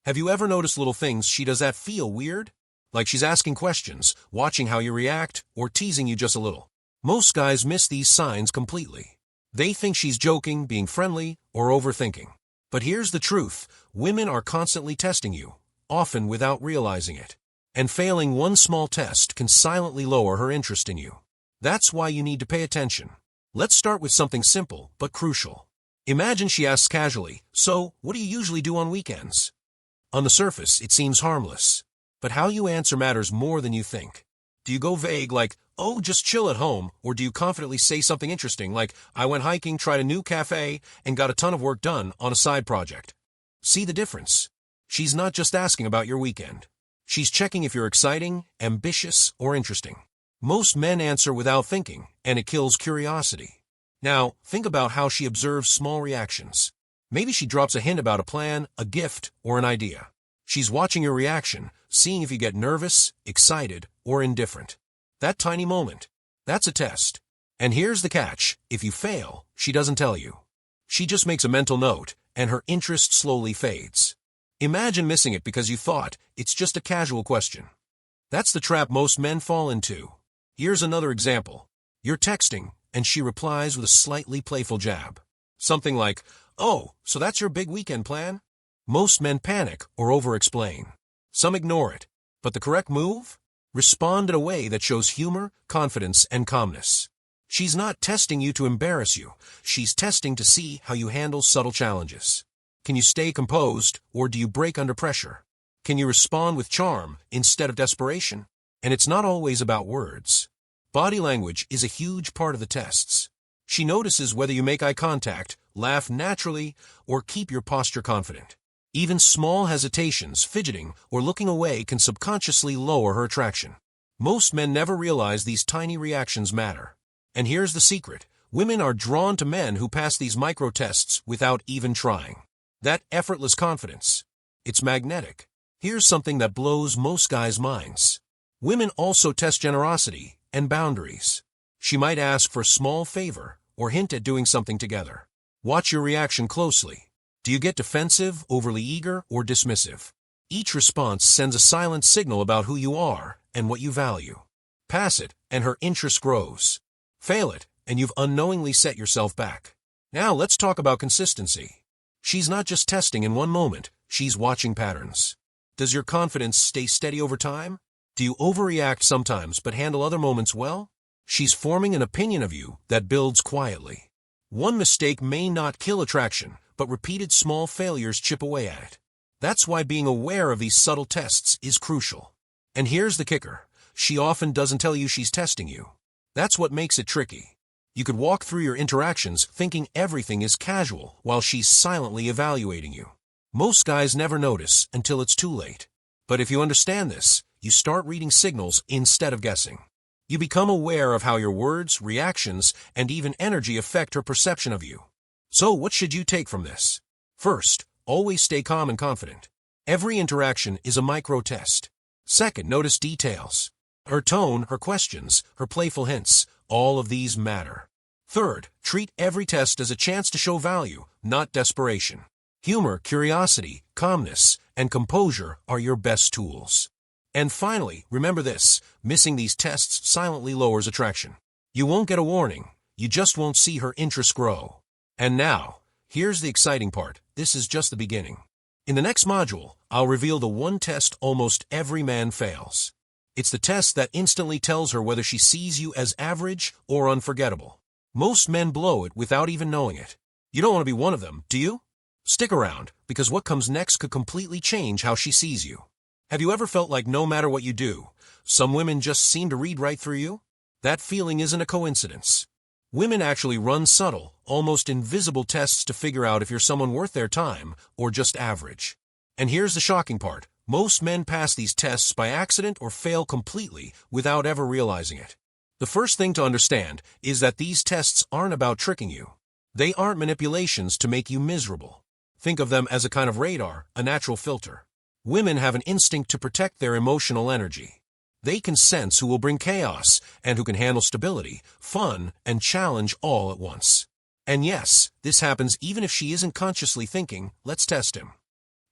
Have you ever noticed little things she does that feel weird? Like she's asking questions, watching how you react, or teasing you just a little. Most guys miss these signs completely. They think she's joking, being friendly, or overthinking. But here's the truth. Women are constantly testing you, often without realizing it. And failing one small test can silently lower her interest in you. That's why you need to pay attention. Let's start with something simple, but crucial. Imagine she asks casually, "So, what do you usually do on weekends?" On the surface, it seems harmless. But how you answer matters more than you think. Do you go vague like, "Oh, just chill at home," or do you confidently say something interesting like, "I went hiking, tried a new cafe, and got a ton of work done on a side project"? See the difference? She's not just asking about your weekend. She's checking if you're exciting, ambitious, or interesting. Most men answer without thinking, and it kills curiosity. Now, think about how she observes small reactions. Maybe she drops a hint about a plan, a gift, or an idea. She's watching your reaction, seeing if you get nervous, excited, or indifferent. That tiny moment, that's a test. And here's the catch. If you fail, she doesn't tell you. She just makes a mental note, and her interest slowly fades. Imagine missing it because you thought it's just a casual question. That's the trap most men fall into. Here's another example. You're texting, and she replies with a slightly playful jab. Something like, "Oh, so that's your big weekend plan?" Most men panic or over-explain. Some ignore it. But the correct move? Respond in a way that shows humor, confidence, and calmness. She's not testing you to embarrass you. She's testing to see how you handle subtle challenges. Can you stay composed, or do you break under pressure? Can you respond with charm instead of desperation? And it's not always about words. Body language is a huge part of the tests. She notices whether you make eye contact, laugh naturally, or keep your posture confident. Even small hesitations, fidgeting, or looking away can subconsciously lower her attraction. Most men never realize these tiny reactions matter. And here's the secret. Women are drawn to men who pass these micro-tests without even trying. That effortless confidence. It's magnetic. Here's something that blows most guys' minds. Women also test generosity and boundaries. She might ask for a small favor or hint at doing something together. Watch your reaction closely. Do you get defensive, overly eager, or dismissive? Each response sends a silent signal about who you are and what you value. Pass it, and her interest grows. Fail it, and you've unknowingly set yourself back. Now let's talk about consistency. She's not just testing in one moment, she's watching patterns. Does your confidence stay steady over time? Do you overreact sometimes but handle other moments well? She's forming an opinion of you that builds quietly. One mistake may not kill attraction, but repeated small failures chip away at it. That's why being aware of these subtle tests is crucial. And here's the kicker. She often doesn't tell you she's testing you. That's what makes it tricky. You could walk through your interactions thinking everything is casual while she's silently evaluating you. Most guys never notice until it's too late. But if you understand this, you start reading signals instead of guessing. You become aware of how your words, reactions, and even energy affect her perception of you. So what should you take from this? First, always stay calm and confident. Every interaction is a micro-test. Second, notice details. Her tone, her questions, her playful hints, all of these matter. Third, treat every test as a chance to show value, not desperation. Humor, curiosity, calmness, and composure are your best tools. And finally, remember this, missing these tests silently lowers attraction. You won't get a warning, you just won't see her interest grow. And now, here's the exciting part, this is just the beginning. In the next module, I'll reveal the one test almost every man fails. It's the test that instantly tells her whether she sees you as average or unforgettable. Most men blow it without even knowing it. You don't want to be one of them, do you? Stick around, because what comes next could completely change how she sees you. Have you ever felt like no matter what you do, some women just seem to read right through you? That feeling isn't a coincidence. Women actually run subtle, almost invisible tests to figure out if you're someone worth their time or just average. And here's the shocking part. Most men pass these tests by accident or fail completely without ever realizing it. The first thing to understand is that these tests aren't about tricking you. They aren't manipulations to make you miserable. Think of them as a kind of radar, a natural filter. Women have an instinct to protect their emotional energy. They can sense who will bring chaos and who can handle stability, fun, and challenge all at once. And yes, this happens even if she isn't consciously thinking, let's test him.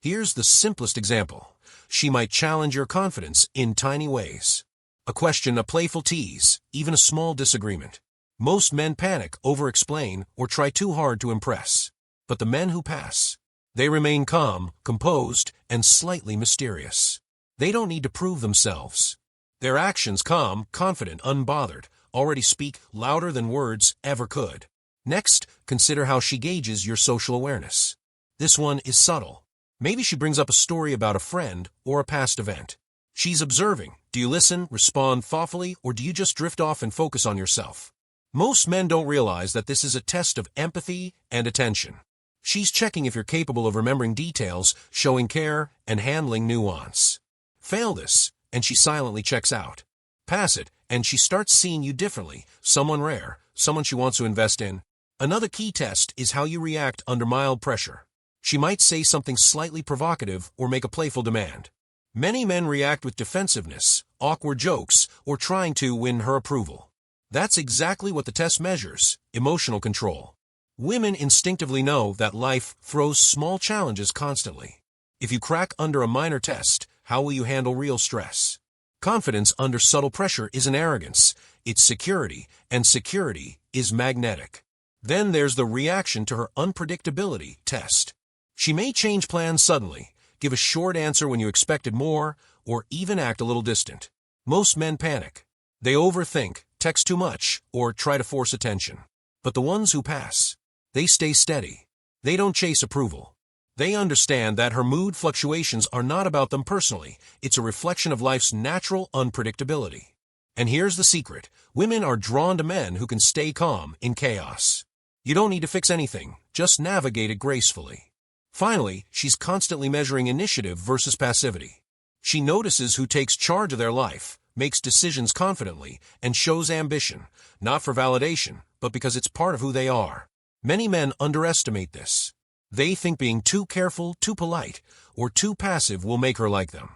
Here's the simplest example. She might challenge your confidence in tiny ways. A question, a playful tease, even a small disagreement. Most men panic, over-explain, or try too hard to impress. But the men who pass, they remain calm, composed, and slightly mysterious. They don't need to prove themselves. Their actions, calm, confident, unbothered, already speak louder than words ever could. Next, consider how she gauges your social awareness. This one is subtle. Maybe she brings up a story about a friend or a past event. She's observing. Do you listen, respond thoughtfully, or do you just drift off and focus on yourself? Most men don't realize that this is a test of empathy and attention. She's checking if you're capable of remembering details, showing care, and handling nuance. Fail this, and she silently checks out. Pass it, and she starts seeing you differently, someone rare, someone she wants to invest in. Another key test is how you react under mild pressure. She might say something slightly provocative or make a playful demand. Many men react with defensiveness, awkward jokes, or trying to win her approval. That's exactly what the test measures, emotional control. Women instinctively know that life throws small challenges constantly. If you crack under a minor test, how will you handle real stress? Confidence under subtle pressure isn't arrogance, it's security, and security is magnetic. Then there's the reaction to her unpredictability test. She may change plans suddenly, give a short answer when you expected more, or even act a little distant. Most men panic. They overthink, text too much, or try to force attention. But the ones who pass, they stay steady. They don't chase approval. They understand that her mood fluctuations are not about them personally. It's a reflection of life's natural unpredictability. And here's the secret. Women are drawn to men who can stay calm in chaos. You don't need to fix anything. Just navigate it gracefully. Finally, she's constantly measuring initiative versus passivity. She notices who takes charge of their life, makes decisions confidently, and shows ambition, not for validation, but because it's part of who they are. Many men underestimate this. They think being too careful, too polite, or too passive will make her like them.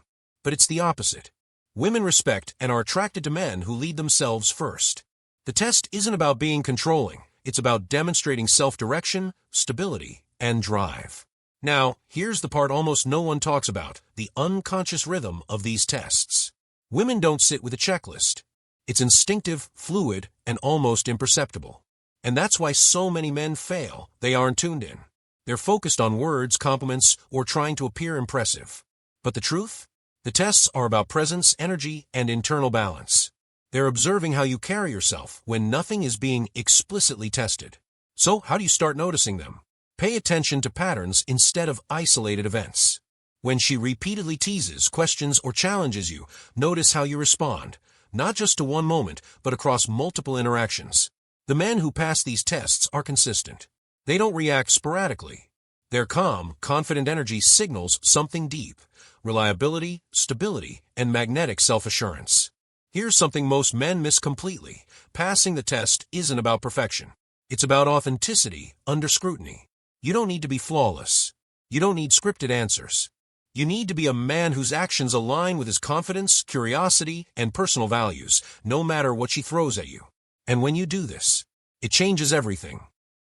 But it's the opposite. Women respect and are attracted to men who lead themselves first. The test isn't about being controlling. It's about demonstrating self-direction, stability, and drive. Now, here's the part almost no one talks about, the unconscious rhythm of these tests. Women don't sit with a checklist. It's instinctive, fluid, and almost imperceptible. And that's why so many men fail. They aren't tuned in. They're focused on words, compliments, or trying to appear impressive. But the truth? The tests are about presence, energy, and internal balance. They're observing how you carry yourself when nothing is being explicitly tested. So, how do you start noticing them? Pay attention to patterns instead of isolated events. When she repeatedly teases, questions, or challenges you, notice how you respond, not just to one moment, but across multiple interactions. The men who pass these tests are consistent. They don't react sporadically. Their calm, confident energy signals something deep: reliability, stability, and magnetic self-assurance. Here's something most men miss completely. Passing the test isn't about perfection. It's about authenticity under scrutiny. You don't need to be flawless. You don't need scripted answers. You need to be a man whose actions align with his confidence, curiosity, and personal values, no matter what she throws at you. And when you do this, it changes everything.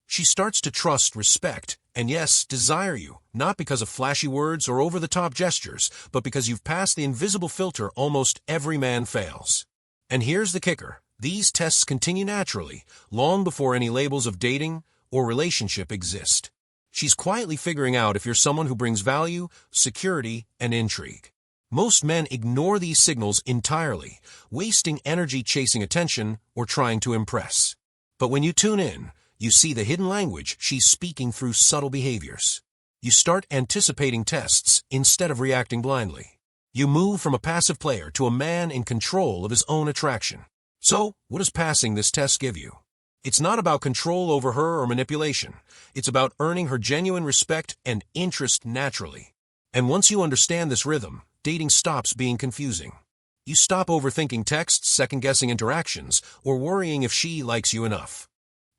She starts to trust, respect, and yes, desire you, not because of flashy words or over-the-top gestures, but because you've passed the invisible filter almost every man fails. And here's the kicker. These tests continue naturally, long before any labels of dating or relationship exist. She's quietly figuring out if you're someone who brings value, security, and intrigue. Most men ignore these signals entirely, wasting energy chasing attention or trying to impress. But when you tune in, you see the hidden language she's speaking through subtle behaviors. You start anticipating tests instead of reacting blindly. You move from a passive player to a man in control of his own attraction. So, what does passing this test give you? It's not about control over her or manipulation. It's about earning her genuine respect and interest naturally. And once you understand this rhythm, dating stops being confusing. You stop overthinking texts, second-guessing interactions, or worrying if she likes you enough.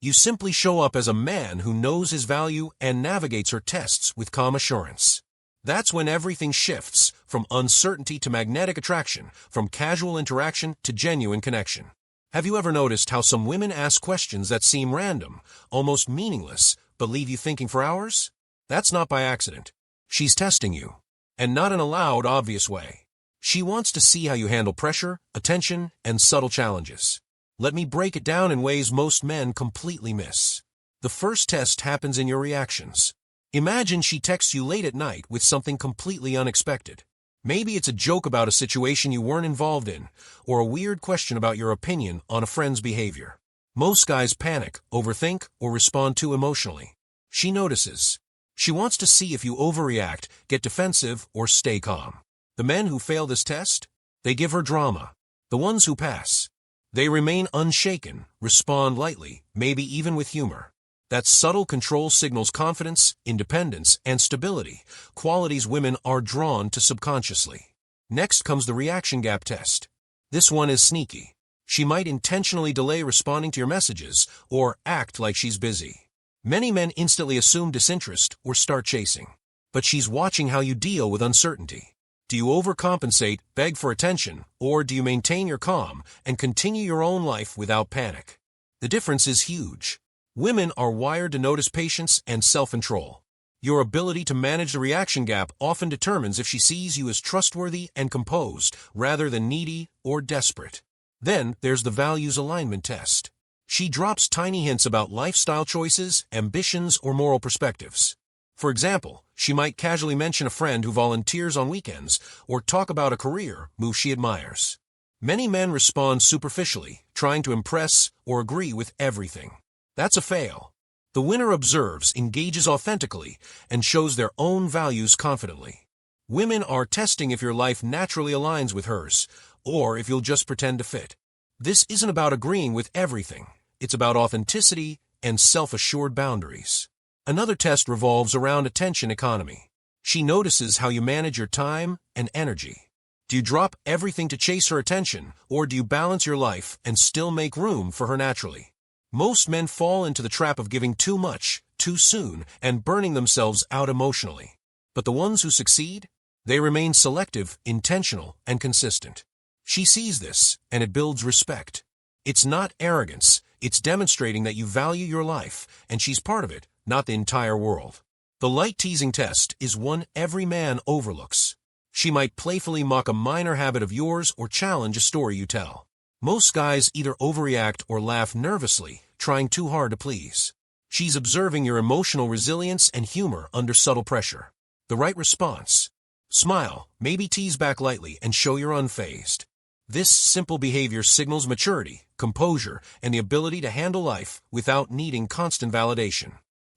You simply show up as a man who knows his value and navigates her tests with calm assurance. That's when everything shifts, from uncertainty to magnetic attraction, from casual interaction to genuine connection. Have you ever noticed how some women ask questions that seem random, almost meaningless, but leave you thinking for hours? That's not by accident. She's testing you. And not in a loud, obvious way. She wants to see how you handle pressure, attention, and subtle challenges. Let me break it down in ways most men completely miss. The first test happens in your reactions. Imagine she texts you late at night with something completely unexpected. Maybe it's a joke about a situation you weren't involved in, or a weird question about your opinion on a friend's behavior. Most guys panic, overthink, or respond too emotionally. She notices. She wants to see if you overreact, get defensive, or stay calm. The men who fail this test? They give her drama. The ones who pass? They remain unshaken, respond lightly, maybe even with humor. That subtle control signals confidence, independence, and stability, qualities women are drawn to subconsciously. Next comes the reaction gap test. This one is sneaky. She might intentionally delay responding to your messages or act like she's busy. Many men instantly assume disinterest or start chasing. But she's watching how you deal with uncertainty. Do you overcompensate, beg for attention, or do you maintain your calm and continue your own life without panic? The difference is huge. Women are wired to notice patience and self-control. Your ability to manage the reaction gap often determines if she sees you as trustworthy and composed rather than needy or desperate. Then there's the values alignment test. She drops tiny hints about lifestyle choices, ambitions, or moral perspectives. For example, she might casually mention a friend who volunteers on weekends or talk about a career move she admires. Many men respond superficially, trying to impress or agree with everything. That's a fail. The winner observes, engages authentically, and shows their own values confidently. Women are testing if your life naturally aligns with hers, or if you'll just pretend to fit. This isn't about agreeing with everything. It's about authenticity and self-assured boundaries. Another test revolves around attention economy. She notices how you manage your time and energy. Do you drop everything to chase her attention, or do you balance your life and still make room for her naturally? Most men fall into the trap of giving too much, too soon, and burning themselves out emotionally. But the ones who succeed? They remain selective, intentional, and consistent. She sees this, and it builds respect. It's not arrogance, it's demonstrating that you value your life, and she's part of it, not the entire world. The light teasing test is one every man overlooks. She might playfully mock a minor habit of yours or challenge a story you tell. Most guys either overreact or laugh nervously, trying too hard to please. She's observing your emotional resilience and humor under subtle pressure. The right response? Smile, maybe tease back lightly, and show you're unfazed. This simple behavior signals maturity, composure, and the ability to handle life without needing constant validation.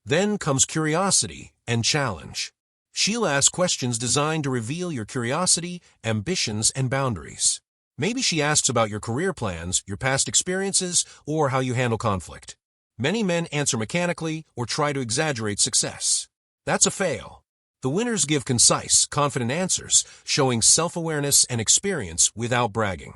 Then comes curiosity and challenge. She'll ask questions designed to reveal your curiosity, ambitions, and boundaries. Maybe she asks about your career plans, your past experiences, or how you handle conflict. Many men answer mechanically or try to exaggerate success. That's a fail. The winners give concise, confident answers, showing self-awareness and experience without bragging.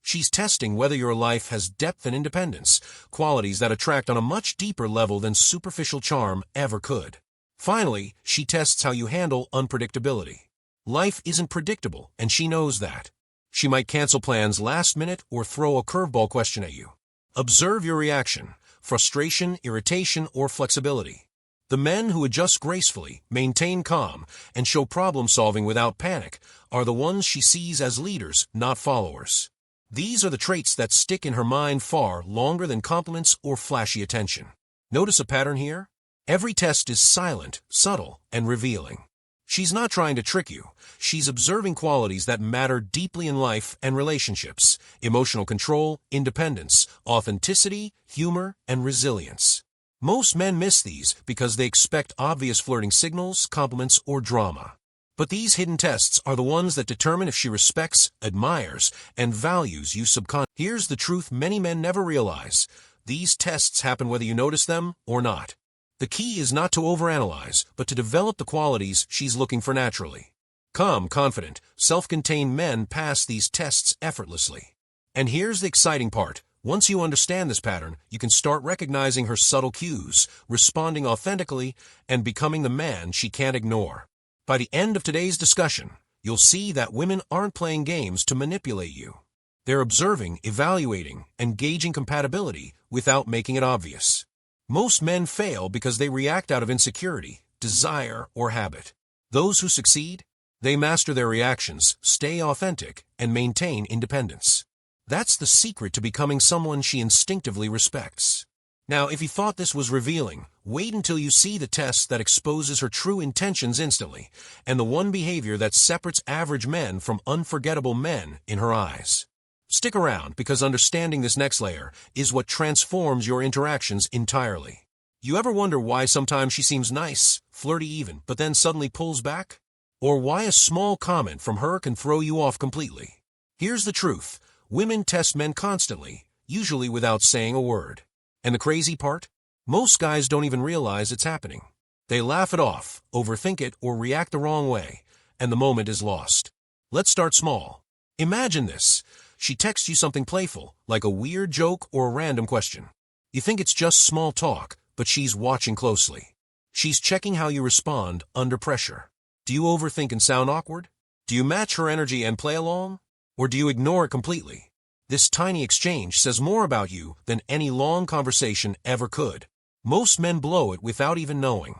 She's testing whether your life has depth and independence, qualities that attract on a much deeper level than superficial charm ever could. Finally, she tests how you handle unpredictability. Life isn't predictable, and she knows that. She might cancel plans last minute or throw a curveball question at you. Observe your reaction: frustration, irritation, or flexibility. The men who adjust gracefully, maintain calm, and show problem-solving without panic are the ones she sees as leaders, not followers. These are the traits that stick in her mind far longer than compliments or flashy attention. Notice a pattern here? Every test is silent, subtle, and revealing. She's not trying to trick you. She's observing qualities that matter deeply in life and relationships: emotional control, independence, authenticity, humor, and resilience. Most men miss these because they expect obvious flirting signals, compliments, or drama. But these hidden tests are the ones that determine if she respects, admires, and values you subconsciously. Here's the truth many men never realize: these tests happen whether you notice them or not. The key is not to overanalyze, but to develop the qualities she's looking for naturally. Calm, confident, self-contained men pass these tests effortlessly. And here's the exciting part. Once you understand this pattern, you can start recognizing her subtle cues, responding authentically, and becoming the man she can't ignore. By the end of today's discussion, you'll see that women aren't playing games to manipulate you. They're observing, evaluating, and gauging compatibility without making it obvious. Most men fail because they react out of insecurity, desire, or habit. Those who succeed, they master their reactions, stay authentic, and maintain independence. That's the secret to becoming someone she instinctively respects. Now, if you thought this was revealing, wait until you see the test that exposes her true intentions instantly, and the one behavior that separates average men from unforgettable men in her eyes. Stick around, because understanding this next layer is what transforms your interactions entirely. You ever wonder why sometimes she seems nice, flirty even, but then suddenly pulls back? Or why a small comment from her can throw you off completely? Here's the truth. Women test men constantly, usually without saying a word. And the crazy part? Most guys don't even realize it's happening. They laugh it off, overthink it, or react the wrong way, and the moment is lost. Let's start small. Imagine this. She texts you something playful, like a weird joke or a random question. You think it's just small talk, but she's watching closely. She's checking how you respond under pressure. Do you overthink and sound awkward? Do you match her energy and play along? Or do you ignore it completely? This tiny exchange says more about you than any long conversation ever could. Most men blow it without even knowing.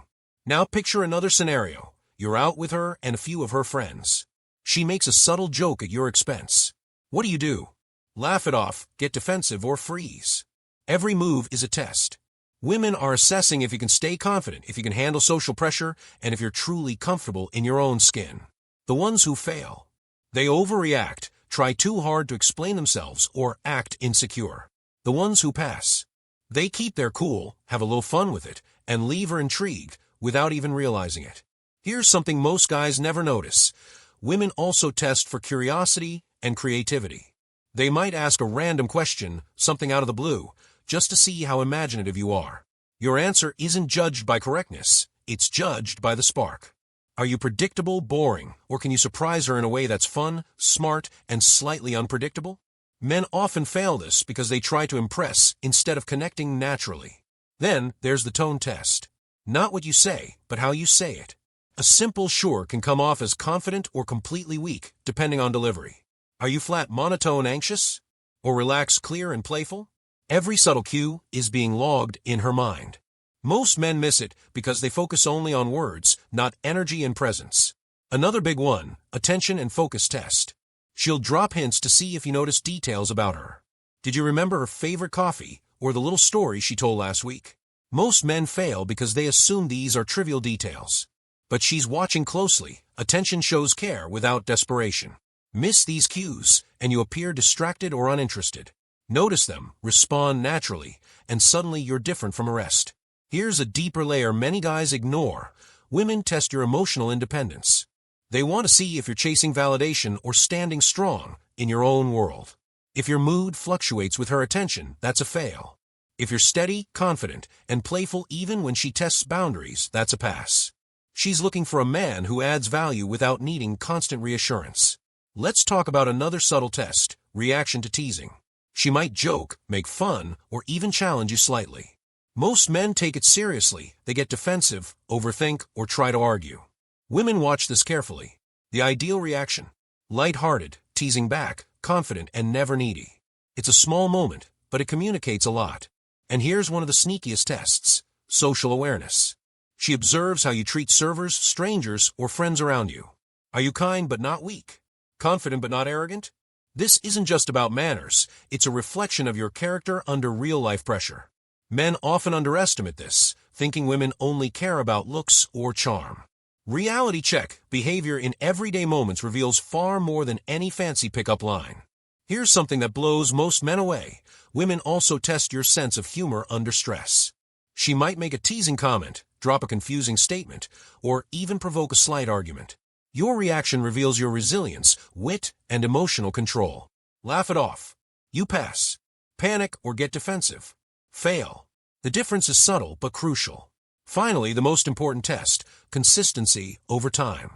Now picture another scenario. You're out with her and a few of her friends. She makes a subtle joke at your expense. What do? Laugh it off, get defensive, or freeze? Every move is a test. Women are assessing if you can stay confident, if you can handle social pressure, and if you're truly comfortable in your own skin. The ones who fail, they overreact, try too hard to explain themselves, or act insecure. The ones who pass, they keep their cool, have a little fun with it, and leave her intrigued without even realizing it. Here's something most guys never notice. Women also test for curiosity and creativity. They might ask a random question, something out of the blue, just to see how imaginative you are. Your answer isn't judged by correctness, it's judged by the spark. Are you predictable, boring, or can you surprise her in a way that's fun, smart, and slightly unpredictable? Men often fail this because they try to impress instead of connecting naturally. Then there's the tone test. Not what you say, but how you say it. A simple sure can come off as confident or completely weak, depending on delivery. Are you flat monotone anxious? Or relaxed clear and playful? Every subtle cue is being logged in her mind. Most men miss it because they focus only on words, not energy and presence. Another big one, attention and focus test. She'll drop hints to see if you notice details about her. Did you remember her favorite coffee or the little story she told last week? Most men fail because they assume these are trivial details. But she's watching closely. Attention shows care without desperation. Miss these cues, and you appear distracted or uninterested. Notice them, respond naturally, and suddenly you're different from the rest. Here's a deeper layer many guys ignore. Women test your emotional independence. They want to see if you're chasing validation or standing strong in your own world. If your mood fluctuates with her attention, that's a fail. If you're steady, confident, and playful even when she tests boundaries, that's a pass. She's looking for a man who adds value without needing constant reassurance. Let's talk about another subtle test, reaction to teasing. She might joke, make fun, or even challenge you slightly. Most men take it seriously. They get defensive, overthink, or try to argue. Women watch this carefully. The ideal reaction: light-hearted, teasing back, confident, and never needy. It's a small moment, but it communicates a lot. And here's one of the sneakiest tests: social awareness. She observes how you treat servers, strangers, or friends around you. Are you kind but not weak? Confident but not arrogant? This isn't just about manners, it's a reflection of your character under real-life pressure. Men often underestimate this, thinking women only care about looks or charm. Reality check: behavior in everyday moments reveals far more than any fancy pickup line. Here's something that blows most men away. Women also test your sense of humor under stress. She might make a teasing comment, drop a confusing statement, or even provoke a slight argument. Your reaction reveals your resilience, wit, and emotional control. Laugh it off. You pass. Panic or get defensive. Fail. The difference is subtle but crucial. Finally, the most important test: consistency over time.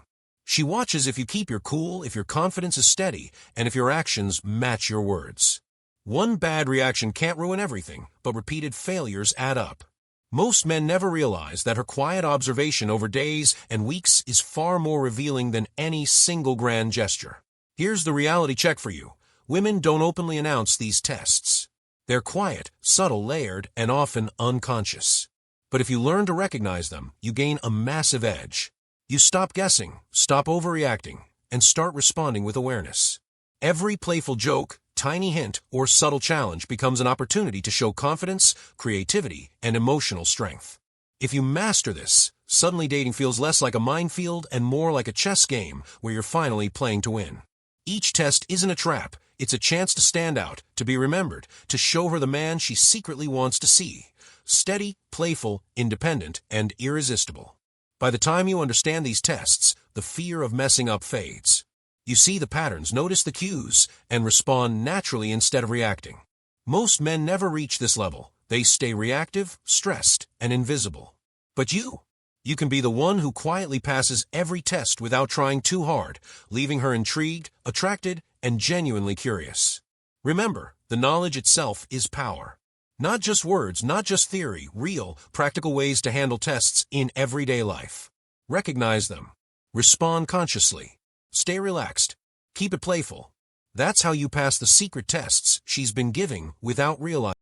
She watches if you keep your cool, if your confidence is steady, and if your actions match your words. One bad reaction can't ruin everything, but repeated failures add up. Most men never realize that her quiet observation over days and weeks is far more revealing than any single grand gesture. Here's the reality check for you. Women don't openly announce these tests. They're quiet, subtle, layered, and often unconscious. But if you learn to recognize them, you gain a massive edge. You stop guessing, stop overreacting, and start responding with awareness. Every playful joke, tiny hint, or subtle challenge becomes an opportunity to show confidence, creativity, and emotional strength. If you master this, suddenly dating feels less like a minefield and more like a chess game where you're finally playing to win. Each test isn't a trap, it's a chance to stand out, to be remembered, to show her the man she secretly wants to see. Steady, playful, independent, and irresistible. By the time you understand these tests, the fear of messing up fades. You see the patterns, notice the cues, and respond naturally instead of reacting. Most men never reach this level. They stay reactive, stressed, and invisible. But you can be the one who quietly passes every test without trying too hard, leaving her intrigued, attracted, and genuinely curious. Remember, the knowledge itself is power. Not just words, not just theory, real, practical ways to handle tests in everyday life. Recognize them. Respond consciously. Stay relaxed. Keep it playful. That's how you pass the secret tests she's been giving without realizing.